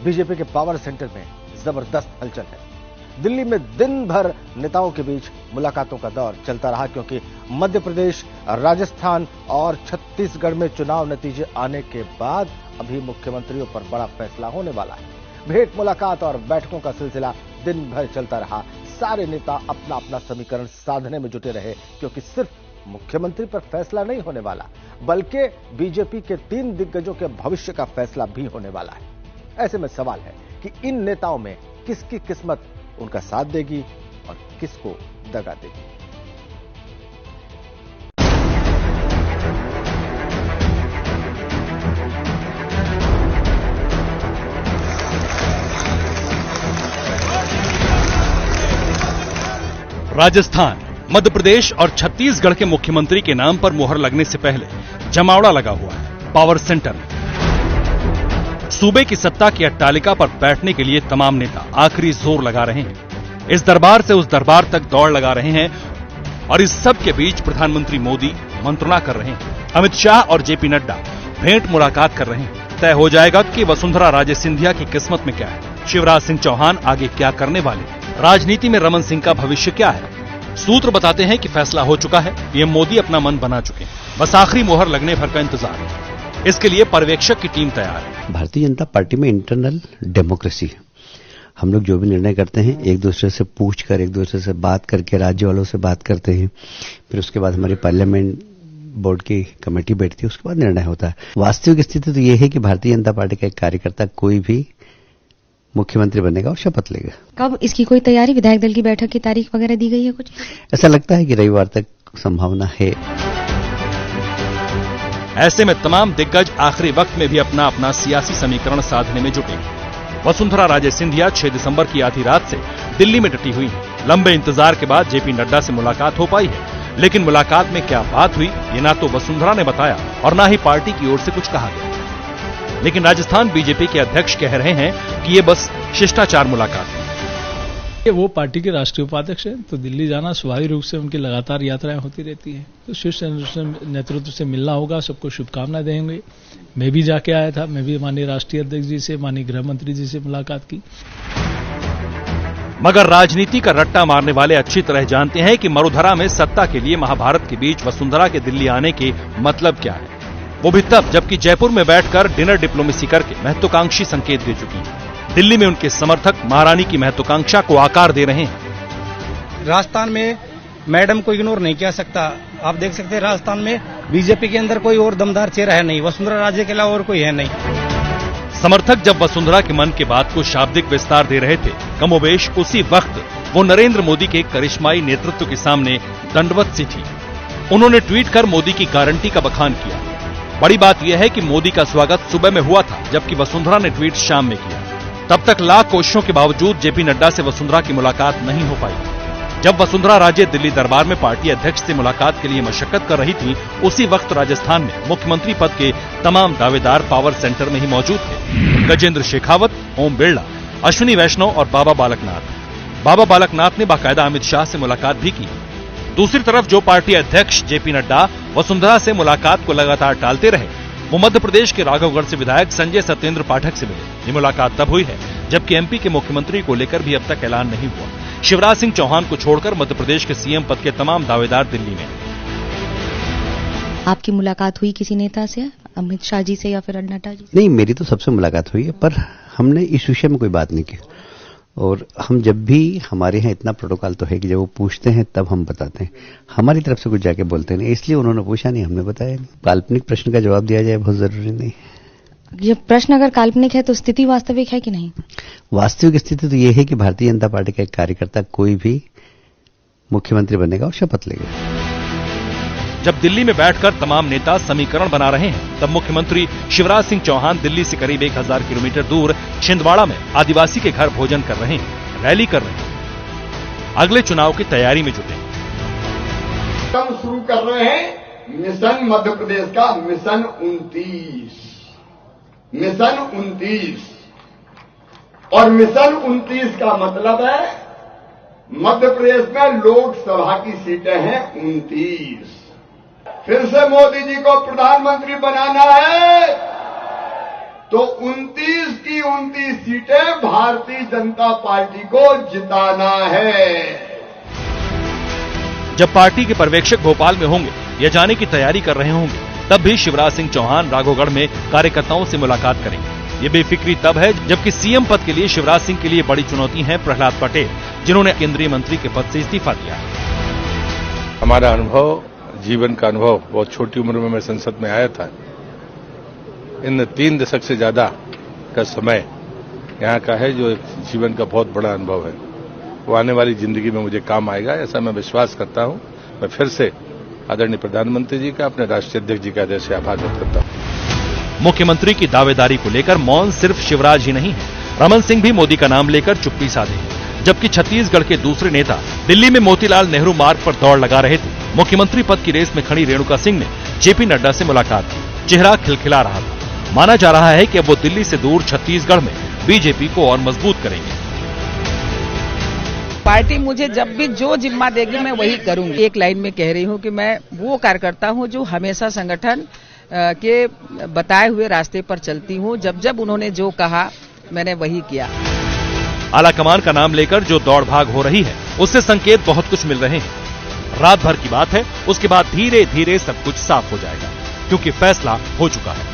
BJP के power centre में जबरदस्त हलचल है। दिल्ली में दिन भर नेताओं के बीच मुलाकातों का दौर चलता रहा, क्योंकि मध्य प्रदेश, राजस्थान और छत्तीसगढ़ में चुनाव नतीजे आने के बाद अभी मुख्यमंत्रियों पर बड़ा फैसला होने वाला है। भेंट मुलाकात और बैठकों का सिलसिला दिन भर चलता रहा। सारे नेता अपना अपना समीकरण साधने में जुटे रहे, क्योंकि सिर्फ मुख्यमंत्री पर फैसला नहीं होने वाला, बल्कि बीजेपी के 3 दिग्गजों के भविष्य का फैसला भी होने वाला है। ऐसे में सवाल है कि इन नेताओं में किसकी किस्मत उनका साथ देगी और किसको दगा देगी। राजस्थान, मध्य प्रदेश और छत्तीसगढ़ के मुख्यमंत्री के नाम पर मुहर लगने से पहले जमावड़ा लगा हुआ है पावर सेंटर में। सूबे की सत्ता की अट्टालिका पर बैठने के लिए तमाम नेता आखिरी जोर लगा रहे हैं। इस दरबार से उस दरबार तक दौड़ लगा रहे हैं और इस सब के बीच प्रधानमंत्री मोदी मंत्रणा कर रहे हैं। अमित शाह और जेपी नड्डा भेंट मुलाकात कर रहे हैं। तय हो जाएगा कि वसुंधरा राजे सिंधिया की किस्मत में क्या है, शिवराज सिंह चौहान आगे क्या करने वाले, राजनीति में रमन सिंह का भविष्य क्या है। सूत्र बताते हैं कि फैसला हो चुका है। पीएम मोदी अपना मन बना चुके हैं, बस आखिरी मोहर लगने भर का इंतजार है। इसके लिए पर्यवेक्षक की टीम तैयार है। भारतीय जनता पार्टी में इंटरनल डेमोक्रेसी है। हम लोग जो भी निर्णय करते हैं एक दूसरे से पूछकर, एक दूसरे से बात करके, राज्य वालों से बात करते हैं, फिर उसके बाद हमारी पार्लियामेंट बोर्ड की कमेटी बैठती है, उसके बाद निर्णय होता है। वास्तविक स्थिति तो ये है कि भारतीय जनता पार्टी का एक कार्यकर्ता कोई भी मुख्यमंत्री बनेगा और शपथ लेगा। कब इसकी कोई तैयारी, विधायक दल की बैठक की तारीख वगैरह दी गई है कुछ? ऐसा लगता है कि रविवार तक संभावना है। ऐसे में तमाम दिग्गज आखिरी वक्त में भी अपना अपना सियासी समीकरण साधने में जुटे हैं। वसुंधरा राजे सिंधिया 6 दिसंबर की आधी रात से दिल्ली में डटी हुई हैं। लंबे इंतजार के बाद जेपी नड्डा से मुलाकात हो पाई है, लेकिन मुलाकात में क्या बात हुई ये ना तो वसुंधरा ने बताया और ना ही पार्टी की ओर से कुछ कहा गया। लेकिन राजस्थान बीजेपी के अध्यक्ष कह रहे हैं कि ये बस शिष्टाचार मुलाकात है। वो पार्टी के राष्ट्रीय उपाध्यक्ष हैं, तो दिल्ली जाना स्वाभाविक रूप से उनकी लगातार यात्राएं होती रहती हैं। तो शीर्ष नेतृत्व से मिलना होगा, सबको शुभकामनाएं देंगे। मैं भी जाके आया था, मैं भी माननीय राष्ट्रीय अध्यक्ष जी से, माननीय गृह मंत्री जी से मुलाकात की। मगर राजनीति का रट्टा मारने वाले अच्छी तरह जानते हैं कि मरुधरा में सत्ता के लिए महाभारत के बीच वसुंधरा के दिल्ली आने के मतलब क्या है। वो भी तब जबकि जयपुर में बैठकर डिनर डिप्लोमेसी करके महत्वाकांक्षी संकेत दे चुकी है। दिल्ली में उनके समर्थक महारानी की महत्वाकांक्षा को आकार दे रहे हैं। राजस्थान में मैडम को इग्नोर नहीं किया सकता। आप देख सकते हैं राजस्थान में बीजेपी के अंदर कोई और दमदार चेहरा है नहीं, वसुंधरा राजे के अलावा और कोई है नहीं। समर्थक जब वसुंधरा के मन के बात को शाब्दिक विस्तार दे रहे थे, कमोबेश उसी वक्त वो नरेंद्र मोदी के करिश्माई नेतृत्व के सामने दंडवत सी थी। उन्होंने ट्वीट कर मोदी की गारंटी का बखान किया। बड़ी बात यह है कि मोदी का स्वागत सुबह में हुआ था, जबकि वसुंधरा ने ट्वीट शाम में किया। तब तक लाख कोशिशों के बावजूद जेपी नड्डा से वसुंधरा की मुलाकात नहीं हो पाई। जब वसुंधरा राजे दिल्ली दरबार में पार्टी अध्यक्ष से मुलाकात के लिए मशक्कत कर रही थी, उसी वक्त राजस्थान में मुख्यमंत्री पद के तमाम दावेदार पावर सेंटर में ही मौजूद थे। गजेंद्र शेखावत, ओम बिरला, अश्विनी वैष्णव और बाबा बालकनाथ। बाबा बालकनाथ ने बाकायदा अमित शाह से मुलाकात भी की। दूसरी तरफ जो पार्टी अध्यक्ष जेपी नड्डा वसुंधरा से मुलाकात को लगातार टालते रहे, वो मध्य प्रदेश के राघवगढ़ से विधायक संजय सत्येंद्र पाठक से मिले। ये मुलाकात तब हुई है जबकि एमपी के मुख्यमंत्री को लेकर भी अब तक ऐलान नहीं हुआ। शिवराज सिंह चौहान को छोड़कर मध्य प्रदेश के सीएम पद के तमाम दावेदार दिल्ली में। आपकी मुलाकात हुई किसी नेता से, अमित शाह जी से या फिर नड्डा जी से? नहीं, मेरी तो सबसे मुलाकात हुई है, पर हमने इस विषय में कोई बात नहीं की। और हम जब भी, हमारे यहाँ इतना प्रोटोकॉल तो है कि जब वो पूछते हैं तब हम बताते हैं, हमारी तरफ से कुछ जाके बोलते नहीं। इसलिए उन्होंने पूछा नहीं, हमने बताया नहीं। काल्पनिक प्रश्न का जवाब दिया जाए बहुत जरूरी नहीं। ये प्रश्न अगर काल्पनिक है तो स्थिति वास्तविक है कि नहीं? वास्तविक स्थिति तो ये है कि भारतीय जनता पार्टी का एक कार्यकर्ता कोई भी मुख्यमंत्री बनेगा और शपथ लेगा। जब दिल्ली में बैठकर तमाम नेता समीकरण बना रहे हैं, तब मुख्यमंत्री शिवराज सिंह चौहान दिल्ली से करीब 1000 किलोमीटर दूर छिंदवाड़ा में आदिवासी के घर भोजन कर रहे हैं, रैली कर रहे हैं, अगले चुनाव की तैयारी में जुटे। हम शुरू कर रहे हैं मिशन मध्य प्रदेश का मिशन 29। और मिशन 29 का मतलब है मध्य प्रदेश में लोकसभा की सीटें हैं 29। फिर से मोदी जी को प्रधानमंत्री बनाना है तो 29 की 29 सीटें भारतीय जनता पार्टी को जिताना है। जब पार्टी के पर्यवेक्षक भोपाल में होंगे या जाने की तैयारी कर रहे होंगे, तब भी शिवराज सिंह चौहान राघोगढ़ में कार्यकर्ताओं से मुलाकात करेंगे। ये बेफिक्री तब है जबकि सीएम पद के लिए शिवराज सिंह के लिए बड़ी चुनौती है प्रहलाद पटेल, जिन्होंने केंद्रीय मंत्री के पद से इस्तीफा दिया है। हमारा अनुभव, जीवन का अनुभव, बहुत छोटी उम्र में मैं संसद में आया था। इन 3 दशक से ज्यादा का समय यहाँ का है, जो जीवन का बहुत बड़ा अनुभव है। वो आने वाली जिंदगी में मुझे काम आएगा, ऐसा मैं विश्वास करता हूँ। मैं फिर से आदरणीय प्रधानमंत्री जी का, अपने राष्ट्रीय अध्यक्ष जी का हृदय से आभार व्यक्त करता हूँ। मुख्यमंत्री की दावेदारी को लेकर मौन सिर्फ शिवराज ही नहीं है, रमन सिंह भी मोदी का नाम लेकर चुप्पी साधे। जबकि छत्तीसगढ़ के दूसरे नेता दिल्ली में मोतीलाल नेहरू मार्ग पर दौड़ लगा रहे थे, मुख्यमंत्री पद की रेस में खड़ी रेणुका सिंह ने जेपी नड्डा से मुलाकात की। चेहरा खिलखिला रहा था। माना जा रहा है कि अब वो दिल्ली से दूर छत्तीसगढ़ में बीजेपी को और मजबूत करेंगे। पार्टी मुझे जब भी जो जिम्मा देगी मैं वही करूंगी। एक लाइन में कह रही हूं कि मैं वो कार्यकर्ता हूं जो हमेशा संगठन के बताए हुए रास्ते पर चलती हूं। जब जब उन्होंने जो कहा मैंने वही किया। आलाकमान का नाम लेकर जो दौड़ भाग हो रही है, उससे संकेत बहुत कुछ मिल रहे हैं। रात भर की बात है, उसके बाद धीरे धीरे सब कुछ साफ हो जाएगा, क्योंकि फैसला हो चुका है।